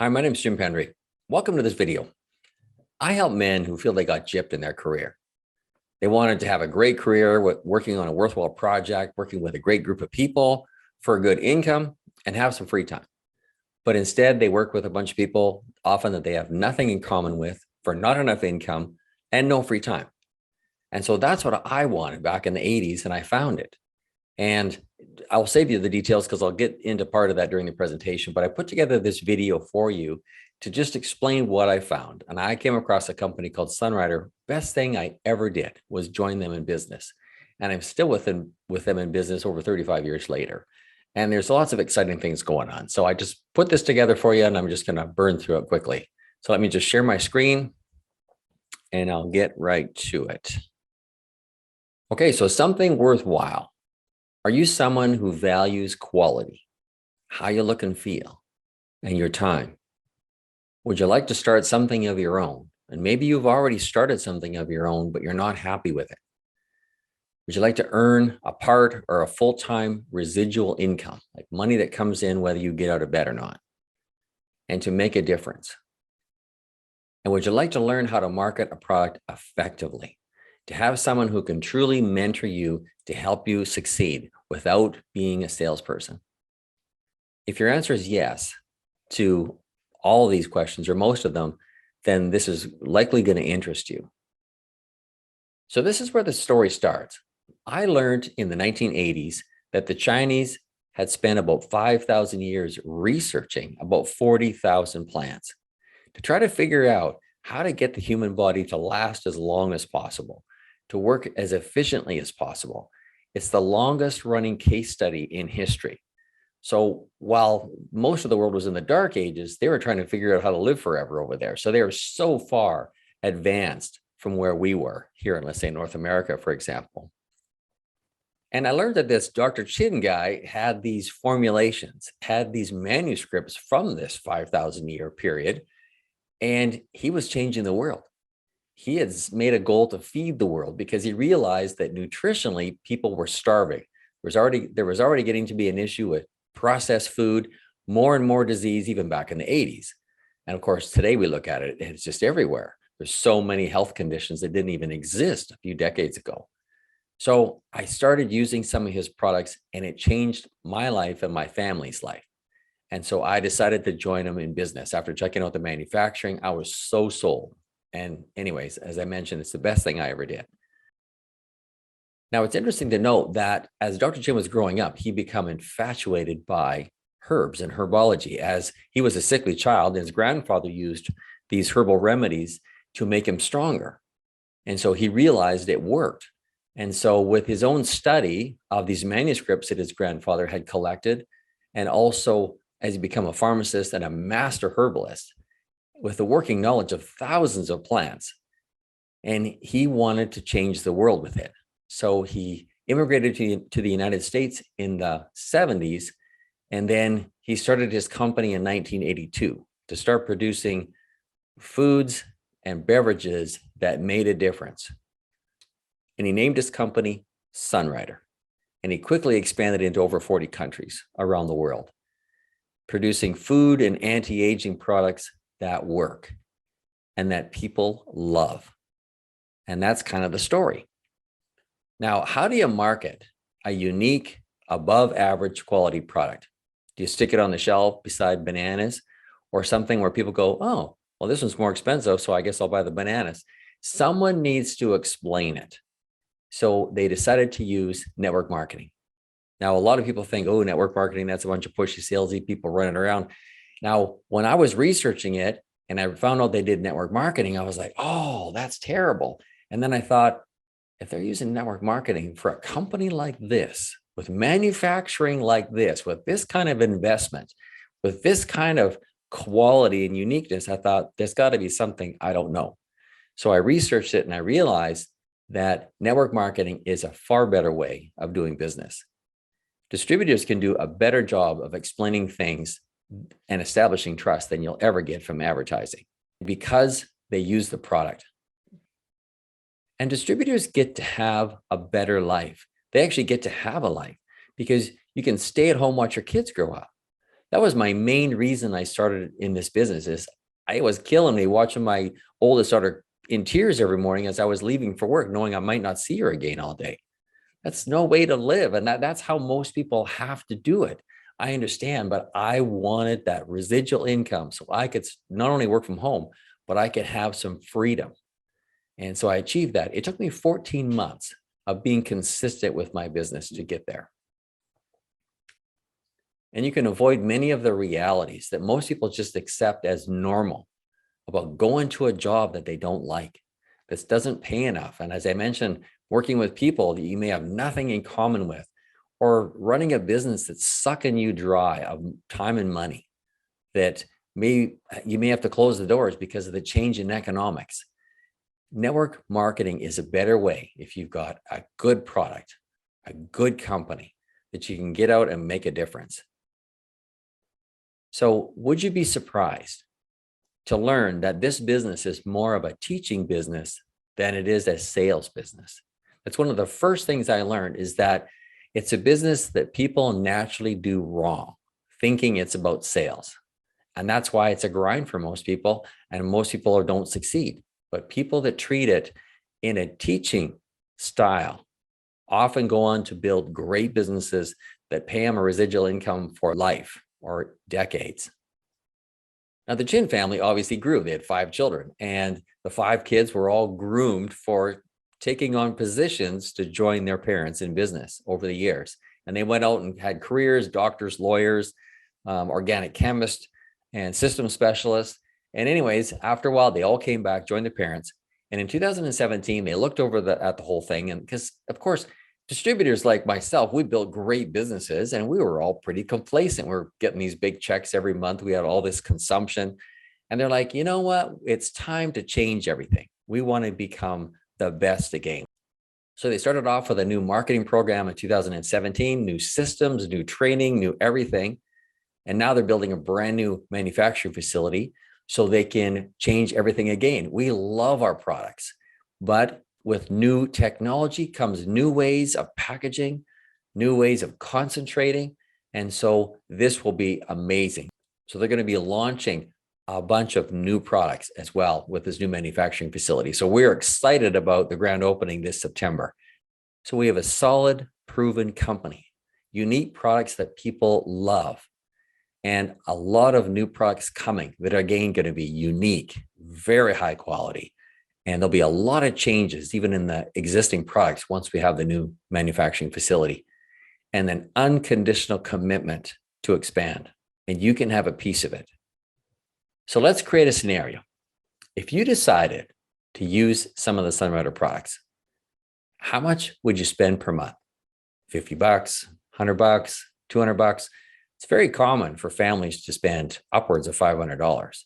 Hi, my name is Jim Pendry. Welcome to this video. I help men who feel they got gypped in their career. They wanted to have a great career working on a worthwhile project, working with a great group of people for a good income and have some free time. But instead, they work with a bunch of people, often that they have nothing in common with, for not enough income and no free time. And so that's what I wanted back in the 80s, and I found it. And I'll save you the details because I'll get into part of that during the presentation, but I put together this video for you to just explain what I found. And I came across a company called Sunrider. Best thing I ever did was join them in business. And I'm still with them in business over 35 years later. And there's lots of exciting things going on. So I just put this together for you, and I'm just going to burn through it quickly. So let me just share my screen and I'll get right to it. Okay, so something worthwhile. Are you someone who values quality, how you look and feel, and your time? Would you like to start something of your own? And maybe you've already started something of your own, but you're not happy with it. Would you like to earn a part or a full-time residual income, like money that comes in whether you get out of bed or not, and to make a difference? And would you like to learn how to market a product effectively? To have someone who can truly mentor you to help you succeed without being a salesperson? If your answer is yes to all of these questions or most of them, then this is likely going to interest you. So this is where the story starts. I learned in the 1980s that the Chinese had spent about 5,000 years researching about 40,000 plants to try to figure out how to get the human body to last as long as possible, to work as efficiently as possible. It's the longest running case study in history. So while most of the world was in the dark ages, they were trying to figure out how to live forever over there. So they were so far advanced from where we were here in, let's say, North America, for example. And I learned that this Dr. Chin guy had these formulations, had these manuscripts from this 5,000 year period, and he was changing the world. He had made a goal to feed the world because he realized that nutritionally people were starving. There was already getting to be an issue with processed food, more and more disease, even back in the 80s. And of course, today we look at it, and it's just everywhere. There's so many health conditions that didn't even exist a few decades ago. So I started using some of his products, and it changed my life and my family's life. And so I decided to join him in business. After checking out the manufacturing, I was so sold. And anyways, as I mentioned, it's the best thing I ever did. Now, it's interesting to note that as Dr. Chin was growing up, he became infatuated by herbs and herbology. As he was a sickly child, his grandfather used these herbal remedies to make him stronger. And so he realized it worked. And so with his own study of these manuscripts that his grandfather had collected, and also as he became a pharmacist and a master herbalist, with the working knowledge of thousands of plants, and he wanted to change the world with it. So he immigrated to the United States in the 70s, and then he started his company in 1982 to start producing foods and beverages that made a difference. And he named his company Sunrider, and he quickly expanded into over 40 countries around the world, producing food and anti-aging products that work and that people love. And that's kind of the story. Now, how do you market a unique, above average quality product? Do you stick it on the shelf beside bananas, or something where people go, oh, well, this one's more expensive, so I guess I'll buy the bananas? Someone needs to explain it. So they decided to use network marketing. Now, a lot of people think, oh, network marketing, that's a bunch of pushy, salesy people running around. Now, when I was researching it and I found out they did network marketing, I was like, oh, that's terrible. And then I thought, if they're using network marketing for a company like this, with manufacturing like this, with this kind of investment, with this kind of quality and uniqueness, I thought there's got to be something I don't know. So I researched it and I realized that network marketing is a far better way of doing business. Distributors can do a better job of explaining things and establishing trust than you'll ever get from advertising because they use the product. And distributors get to have a better life. They actually get to have a life because you can stay at home, watch your kids grow up. That was my main reason I started in this business. Is I was killing me watching my oldest daughter in tears every morning as I was leaving for work, knowing I might not see her again all day. That's no way to live. And that's how most people have to do it. I understand, but I wanted that residual income so I could not only work from home, but I could have some freedom. And so I achieved that. It took me 14 months of being consistent with my business to get there. And you can avoid many of the realities that most people just accept as normal about going to a job that they don't like. This doesn't pay enough. And as I mentioned, working with people that you may have nothing in common with, or running a business that's sucking you dry of time and money, that you may have to close the doors because of the change in economics. Network marketing is a better way if you've got a good product, a good company that you can get out and make a difference. So would you be surprised to learn that this business is more of a teaching business than it is a sales business? That's one of the first things I learned, is that it's a business that people naturally do wrong, thinking it's about sales. And that's why it's a grind for most people, and most people don't succeed. But people that treat it in a teaching style often go on to build great businesses that pay them a residual income for life or decades. Now, the Chin family obviously grew. They had 5 children, and the 5 kids were all groomed for taking on positions to join their parents in business over the years. And they went out and had careers: doctors, lawyers, organic chemists, and system specialists. And anyways, after a while, they all came back, joined their parents. And in 2017, they looked over at the whole thing. And because, of course, distributors like myself, we built great businesses and we were all pretty complacent. We're getting these big checks every month. We had all this consumption. And they're like, you know what? It's time to change everything. We want to become the best again. So they started off with a new marketing program in 2017, new systems, new training, new everything. And now they're building a brand new manufacturing facility so they can change everything again. We love our products, but with new technology comes new ways of packaging, new ways of concentrating. And so this will be amazing. So they're going to be launching a bunch of new products as well with this new manufacturing facility. So we're excited about the grand opening this September. So we have a solid, proven company, unique products that people love, and a lot of new products coming that are again going to be unique, very high quality. And there'll be a lot of changes even in the existing products once we have the new manufacturing facility, and an unconditional commitment to expand. And you can have a piece of it. So let's create a scenario. If you decided to use some of the Sunrider products, how much would you spend per month? $50, $100, $200? It's very common for families to spend upwards of $500.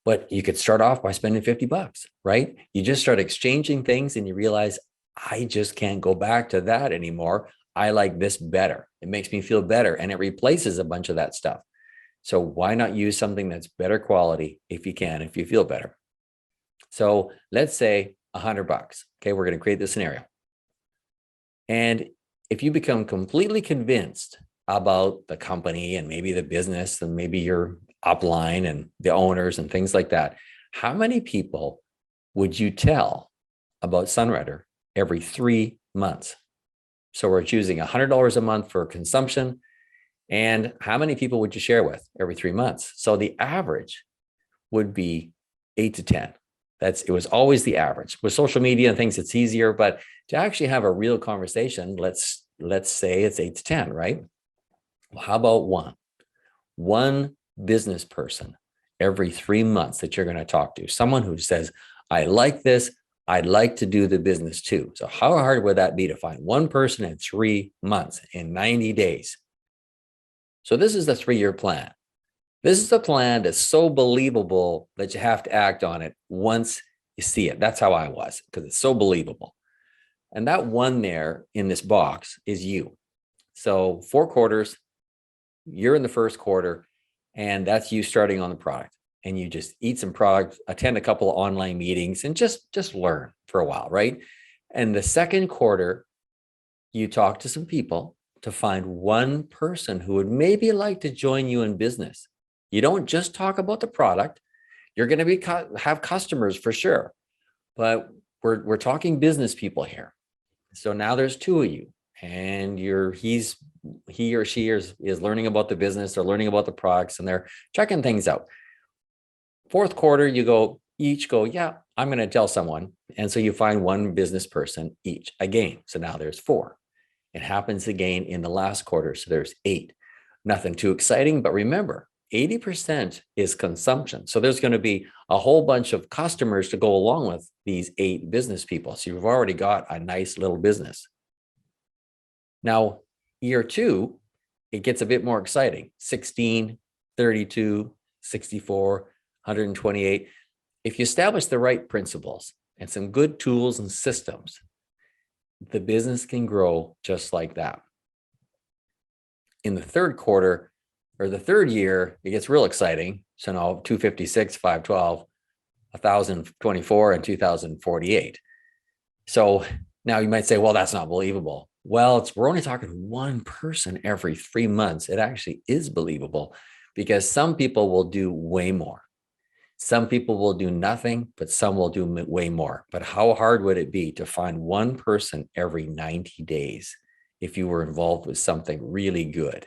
But you could start off by spending $50, right? You just start exchanging things and you realize, I just can't go back to that anymore. I like this better. It makes me feel better, and it replaces a bunch of that stuff. So why not use something that's better quality if you can, if you feel better? So let's say $100. Okay, we're going to create this scenario. And if you become completely convinced about the company and maybe the business and maybe your upline and the owners and things like that, how many people would you tell about Sunrider every 3 months? So we're choosing $100 a month for consumption. And how many people would you share with every 3 months? So the average would be 8 to 10. It was always the average. With social media and things, it's easier, but to actually have a real conversation, let's say it's 8 to 10, right? Well, how about one business person every 3 months that you're going to talk to? Someone who says, I like this, I'd like to do the business too. So how hard would that be to find one person in 3 months, in 90 days? So this is the 3-year plan. This is a plan that's so believable that you have to act on it once you see it. That's how I was, because it's so believable. And that one there in this box is you. So 4 quarters, you're in the first quarter, and that's you starting on the product. And you just eat some product, attend a couple of online meetings, and just learn for a while, right? And the second quarter, you talk to some people, to find one person who would maybe like to join you in business. You don't just talk about the product. You're going to have customers for sure, but we're talking business people here. So now there's two of you, and he or she is learning about the business, they're learning about the products, and they're checking things out. Fourth quarter, each go, yeah, I'm going to tell someone. And so you find one business person each again. So now there's 4. It happens again in the last quarter. So there's 8. Nothing too exciting, but remember, 80% is consumption. So there's going to be a whole bunch of customers to go along with these 8 business people. So you've already got a nice little business. Now, year 2, it gets a bit more exciting. 16, 32, 64, 128. If you establish the right principles and some good tools and systems, the business can grow just like that. In the third quarter or the third year, it gets real exciting. So now 256, 512, 1,024, and 2,048. So now you might say, well, that's not believable. Well, we're only talking one person every 3 months. It actually is believable because some people will do way more. Some people will do nothing, but some will do way more. But how hard would it be to find one person every 90 days if you were involved with something really good?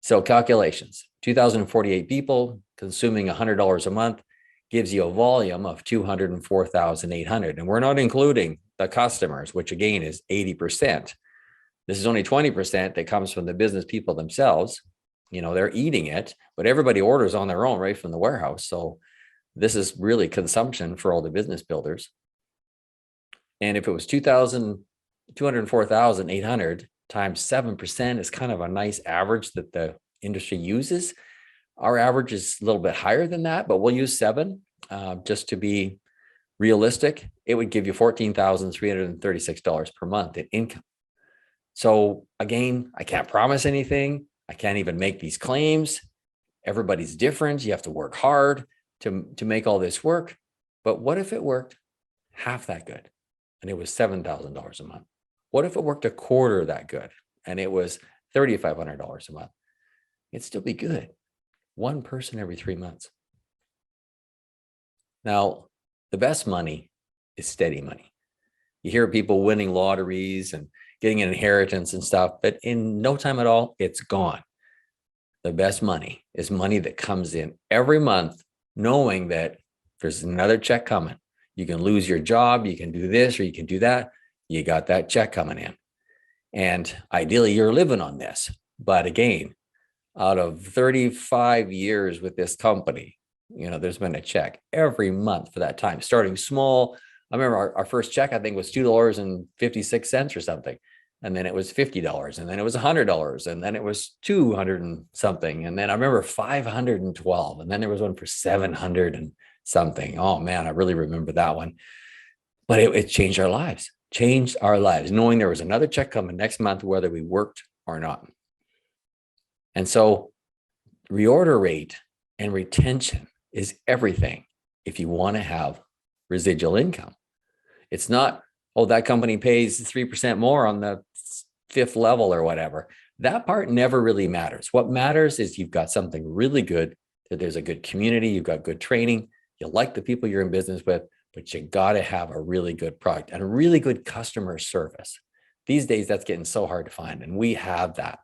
So calculations, 2,048 people consuming $100 a month gives you a volume of 204,800. And we're not including the customers, which again is 80%. This is only 20% that comes from the business people themselves. They're eating it, but everybody orders on their own right from the warehouse. So this is really consumption for all the business builders. And if it was 204,800 times 7% is kind of a nice average that the industry uses. Our average is a little bit higher than that, but we'll use 7 just to be realistic. It would give you $14,336 per month in income. So again, I can't promise anything. I can't even make these claims. Everybody's different. You have to work hard to make all this work. But what if it worked half that good and it was $7,000 a month? What if it worked a quarter that good and it was $3,500 a month? It'd still be good. One person every 3 months. Now, the best money is steady money. You hear people winning lotteries and getting an inheritance and stuff, but in no time at all, it's gone. The best money is money that comes in every month, knowing that there's another check coming. You can lose your job, you can do this, or you can do that. You got that check coming in. And ideally, you're living on this. But again, out of 35 years with this company, there's been a check every month for that time, starting small. I remember our first check, I think, was $2.56 or something. And then it was $50, and then it was $100, and then it was 200 and something. And then I remember 512, and then there was one for 700 and something. Oh man, I really remember that one. But it changed our lives, knowing there was another check coming next month, whether we worked or not. And so reorder rate and retention is everything if you want to have residual income. It's not, oh, that company pays 3% more on the 5th level or whatever. That part never really matters. What matters is you've got something really good, that there's a good community, you've got good training, you like the people you're in business with, but you got to have a really good product and a really good customer service. These days, that's getting so hard to find, and we have that.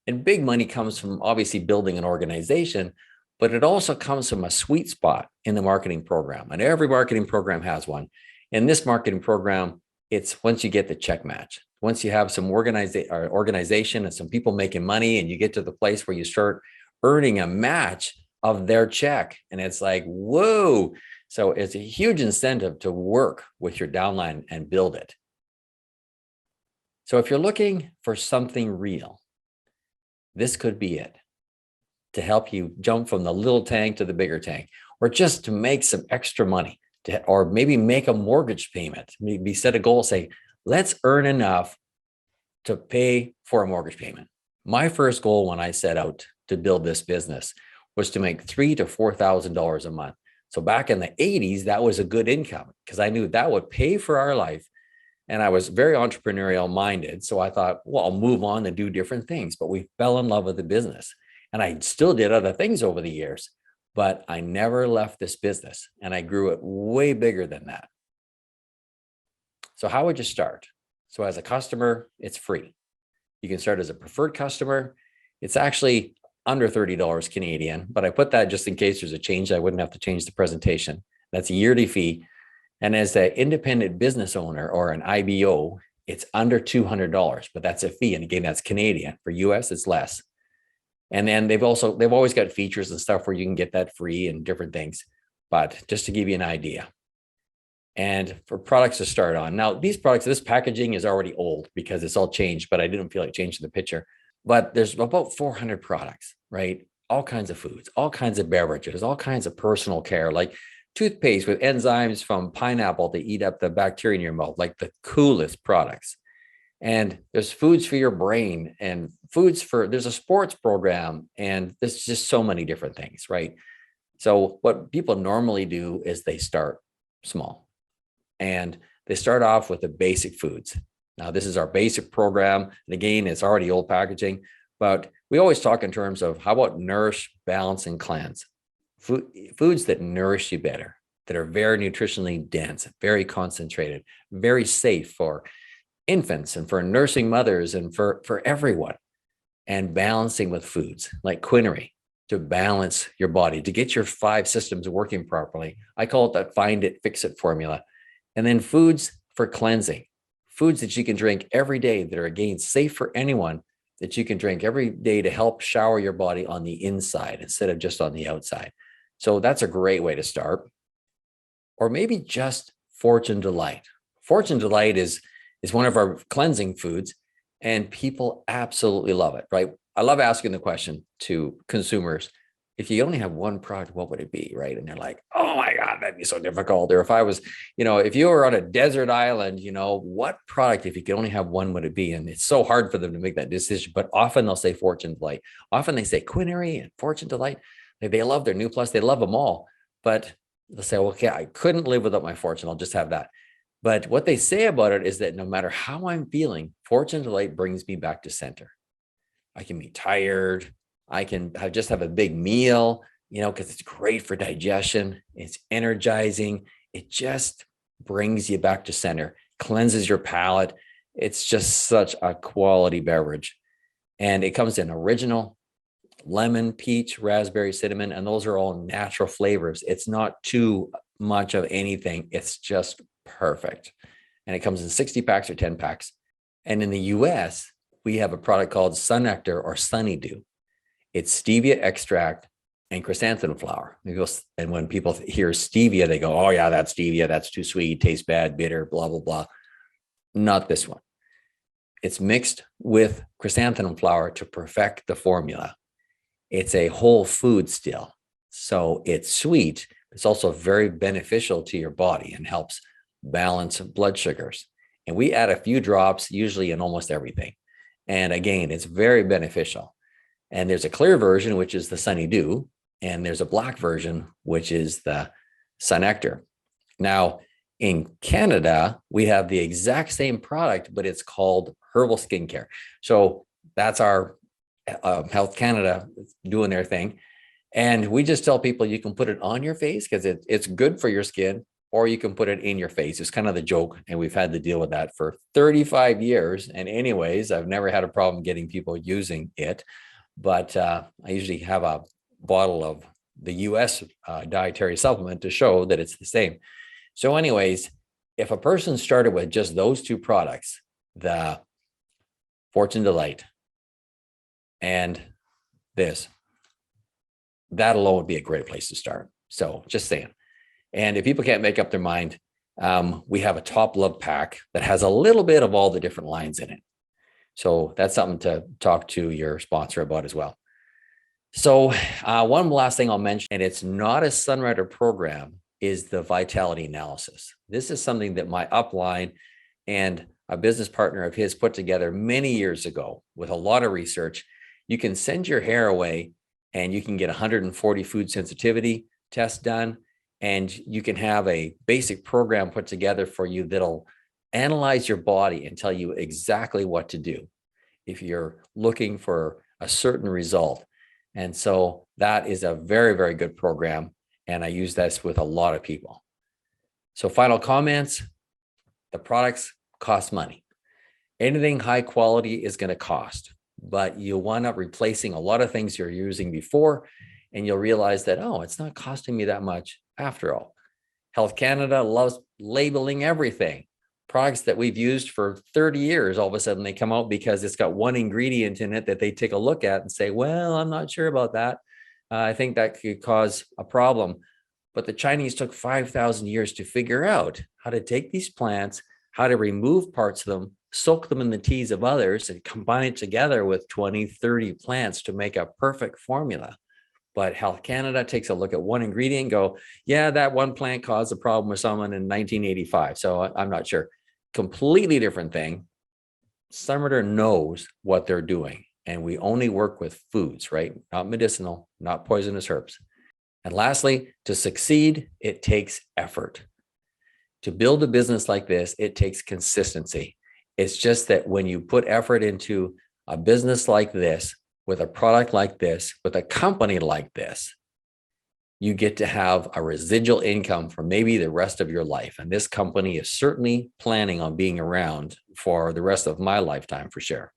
And big money comes from obviously building an organization, but it also comes from a sweet spot in the marketing program. And every marketing program has one. In this marketing program, it's once you get the check match, once you have some organization and some people making money, and you get to the place where you start earning a match of their check. And it's like, whoa. So it's a huge incentive to work with your downline and build it. So if you're looking for something real, this could be it, to help you jump from the little tank to the bigger tank, or just to make some extra money, or maybe make a mortgage payment. Maybe set a goal, say, let's earn enough to pay for a mortgage payment. My first goal when I set out to build this business was to make $3,000 to $4,000 a month. So back in the 80s, that was a good income because I knew that would pay for our life, And I was very entrepreneurial minded. So I thought, well, I'll move on and do different things. But we fell in love with the business. And I still did other things over the years, but I never left this business. And I grew it way bigger than that. So how would you start? So as a customer, it's free. You can start as a preferred customer. It's actually under $30 Canadian, but I put that just in case there's a change. I wouldn't have to change the presentation. That's a yearly fee. And as an independent business owner or an IBO, it's under $200, but that's a fee. And again, that's Canadian. For US, it's less. And then they've always got features and stuff where you can get that free and different things. But just to give you an idea. And for products to start on. Now, these products, this packaging is already old because it's all changed, but I didn't feel like changing the picture. But there's about 400 products, right? All kinds of foods, all kinds of beverages, all kinds of personal care, like toothpaste with enzymes from pineapple to eat up the bacteria in your mouth, like the coolest products. And there's foods for your brain and there's a sports program, and there's just so many different things, right? So what people normally do is they start small and they start off with the basic foods. Now, this is our basic program. And again, it's already old packaging, but we always talk in terms of how about nourish, balance, and cleanse. Foods that nourish you better, that are very nutritionally dense, very concentrated, very safe for infants and for nursing mothers and for everyone. And balancing with foods like quinine to balance your body, to get your 5 systems working properly. I call it that find it, fix it formula. And then foods for cleansing, foods that you can drink every day that are, again, safe for anyone, that you can drink every day to help shower your body on the inside instead of just on the outside. So that's a great way to start. Or maybe just Fortune Delight. Fortune Delight is one of our cleansing foods, and people absolutely love it, right? I love asking the question to consumers, if you only have one product, what would it be, right? And they're like, oh my God, that'd be so difficult. Or if I was, if you were on a desert island, what product, if you could only have one, would it be? And it's so hard for them to make that decision, but often they'll say Fortune Delight. Often they say Quinary and Fortune Delight. They love their New Plus, they love them all, but they'll say, okay, I couldn't live without my Fortune, I'll just have that. But what they say about it is that no matter how I'm feeling, Fortune Delight brings me back to center. I can be tired. I can just have a big meal, because it's great for digestion. It's energizing. It just brings you back to center, cleanses your palate. It's just such a quality beverage. And it comes in original, lemon, peach, raspberry, cinnamon, and those are all natural flavors. It's not too much of anything. It's just perfect. And it comes in 60 packs or 10 packs. And in the US, we have a product called Sunnectar or Sunnydew. It's Stevia Extract and chrysanthemum flower. And when people hear stevia, they go, oh yeah, that's stevia. That's too sweet, tastes bad, bitter, blah, blah, blah. Not this one. It's mixed with chrysanthemum flower to perfect the formula. It's a whole food still. So it's sweet. It's also very beneficial to your body and helps balance blood sugars. And we add a few drops, usually in almost everything. And again, it's very beneficial. And there's a clear version, which is the Sunnydew, and there's a black version, which is the Sunnectar. Now, in Canada, we have the exact same product, but it's called Herbal Skincare. So that's our Health Canada doing their thing. And we just tell people you can put it on your face because it's good for your skin, or you can put it in your face. It's kind of the joke. And we've had to deal with that for 35 years. And anyways, I've never had a problem getting people using it. But I usually have a bottle of the US dietary supplement to show that it's the same. So anyways, if a person started with just those 2 products, the Fortune Delight and this, that alone would be a great place to start. So just saying. And if people can't make up their mind, we have a top love pack that has a little bit of all the different lines in it. So that's something to talk to your sponsor about as well. So one last thing I'll mention, and it's not a Sunrider program, is the vitality analysis. This is something that my upline and a business partner of his put together many years ago with a lot of research. You can send your hair away and you can get 140 food sensitivity tests done. And you can have a basic program put together for you that'll analyze your body and tell you exactly what to do if you're looking for a certain result. And so that is a very, very good program. And I use this with a lot of people. So final comments, the products cost money. Anything high quality is going to cost, but you'll wind up replacing a lot of things you're using before, and you'll realize that, oh, it's not costing me that much after all. Health Canada loves labeling everything. Products that we've used for 30 years, all of a sudden they come out because it's got one ingredient in it that they take a look at and say, well, I'm not sure about that. I think that could cause a problem. But the Chinese took 5,000 years to figure out how to take these plants, how to remove parts of them, soak them in the teas of others, and combine it together with 20, 30 plants to make a perfect formula. But Health Canada takes a look at one ingredient and go, yeah, that one plant caused a problem with someone in 1985. So I'm not sure. Completely different thing. Sunrider knows what they're doing. And we only work with foods, right? Not medicinal, not poisonous herbs. And lastly, to succeed, it takes effort. To build a business like this, it takes consistency. It's just that when you put effort into a business like this, with a product like this, with a company like this, you get to have a residual income for maybe the rest of your life. And this company is certainly planning on being around for the rest of my lifetime for sure.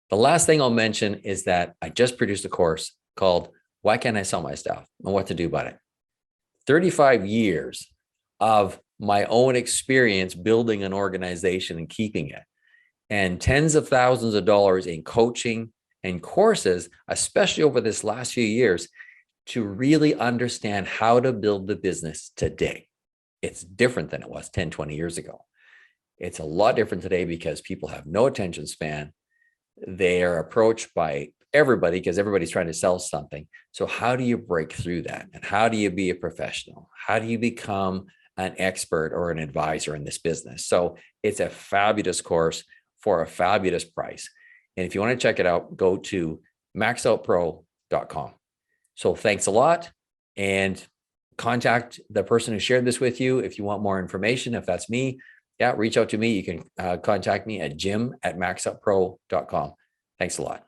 The last thing I'll mention is that I just produced a course called Why Can't I Sell My Stuff and What to Do About It. 35 years of my own experience building an organization and keeping it, and tens of thousands of dollars in coaching and courses, especially over this last few years, to really understand how to build the business today. It's different than it was 10, 20 years ago. It's a lot different today because people have no attention span. They are approached by everybody because everybody's trying to sell something. So how do you break through that? And how do you be a professional? How do you become an expert or an advisor in this business? So it's a fabulous course for a fabulous price. And if you want to check it out, go to maxoutpro.com. So thanks a lot, and contact the person who shared this with you if you want more information. If that's me, reach out to me. You can contact me at jim@maxoutpro.com. Thanks a lot.